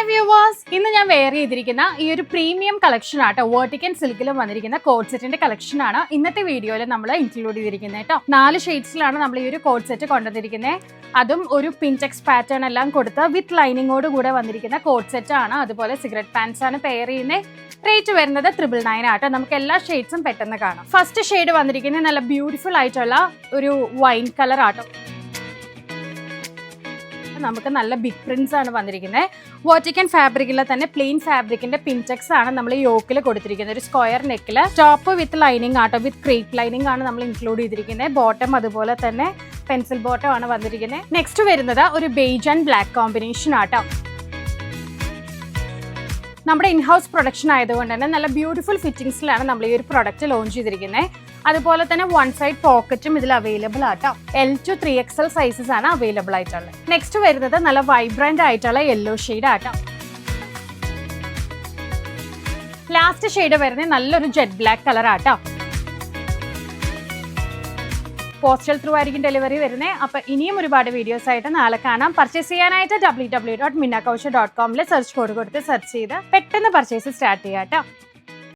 Hi viewers, ഇന്ന് ഞാൻ wear ചെയ്തിരിക്കുന്ന ഈ ഒരു പ്രീമിയം കളക്ഷൻ ആട്ടോ. വേർട്ടിക്കൻ സിൽക്കിലും വന്നിരിക്കുന്ന കോഡ് സെറ്റിന്റെ കളക്ഷൻ ആണ് ഇന്നത്തെ വീഡിയോയിൽ നമ്മൾ ഇൻക്ലൂഡ് ചെയ്തിരിക്കുന്നത് കേട്ടോ. 4 ഷെയ്ഡ്സിലാണ് നമ്മൾ ഈ ഒരു കോഡ് സെറ്റ് കൊണ്ടുവന്നിരിക്കുന്നത്. അതും ഒരു പിൻടെക്സ് പാറ്റേൺ എല്ലാം കൊടുത്ത് വിത്ത് ലൈനിങ്ങോട് കൂടെ വന്നിരിക്കുന്ന കോഡ് സെറ്റ് ആണ്. അതുപോലെ സിഗരറ്റ് പാൻസ് ആണ് പെയർ ചെയ്യുന്നത്. റേറ്റ് വരുന്നത് 999 ആട്ടോ. നമുക്ക് എല്ലാ ഷെയ്ഡ്സും പെട്ടെന്ന് കാണാം. ഫസ്റ്റ് ഷെയ്ഡ് വന്നിരിക്കുന്നത് നല്ല ബ്യൂട്ടിഫുൾ ആയിട്ടുള്ള ഒരു വൈൻ കളർ ആട്ടോ. നമുക്ക് നല്ല ബിഗ് പ്രിന്റ്സ് ആണ് വന്നിരിക്കുന്നത്. വേർട്ടിക്കൻ ഫാബ്രിക്കിലെ തന്നെ പ്ലെയിൻ ഫാബ്രിക്കിന്റെ പിൻടെക്സ് ആണ് നമ്മൾ യോക്കിൽ കൊടുത്തിരിക്കുന്നത്. ഒരു സ്ക്വയർ നെക്കില് ടോപ്പ് വിത്ത് ലൈനിങ് ആട്ടോ, വിത്ത് ക്രേപ്പ് ലൈനിങ് ആണ് നമ്മൾ ഇൻക്ലൂഡ് ചെയ്തിരിക്കുന്നത്. ബോട്ടം അതുപോലെ തന്നെ പെൻസിൽ ബോട്ടം ആണ് വന്നിരിക്കുന്നത്. നെക്സ്റ്റ് വരുന്നത് ഒരു ബേജ് ആൻഡ് ബ്ലാക്ക് കോമ്പിനേഷൻ ആട്ടോ. നമ്മുടെ ഇൻഹൗസ് പ്രൊഡക്ഷൻ ആയതുകൊണ്ട് തന്നെ നല്ല ബ്യൂട്ടിഫുൾ ഫിറ്റിംഗ്സിലാണ് നമ്മൾ ഈ ഒരു പ്രൊഡക്റ്റ് ലോഞ്ച് ചെയ്തിരിക്കുന്നത്. അതുപോലെ തന്നെ 1 സൈഡ് പോക്കറ്റും ഇതിൽ അവൈലബിൾ ആട്ടോ. L to 3XL സൈസസ് ആണ് അവൈലബിൾ ആയിട്ടുള്ളത്. നെക്സ്റ്റ് വരുന്നത് നല്ല വൈബ്രന്റ് ആയിട്ടുള്ള യെല്ലോ ഷെയ്ഡ് ആട്ടോ. ലാസ്റ്റ് ഷെയ്ഡ് വരുന്നത് നല്ലൊരു ജെറ്റ് ബ്ലാക്ക് കളർ ആട്ടോ. പോസ്റ്റൽ ത്രൂ ആയിരിക്കും ഡെലിവറി വരുന്നത്. അപ്പൊ ഇനിയും ഒരുപാട് വീഡിയോസ് ആയിട്ട് നാളെ കാണാം. പർച്ചേസ് ചെയ്യാനായിട്ട് www.minnakaushal.com സെർച്ച് കോഡ് കൊടുത്ത് സെർച്ച് ചെയ്ത് പെട്ടെന്ന് പർച്ചേസ് സ്റ്റാർട്ട് ചെയ്യാം കേട്ടോ.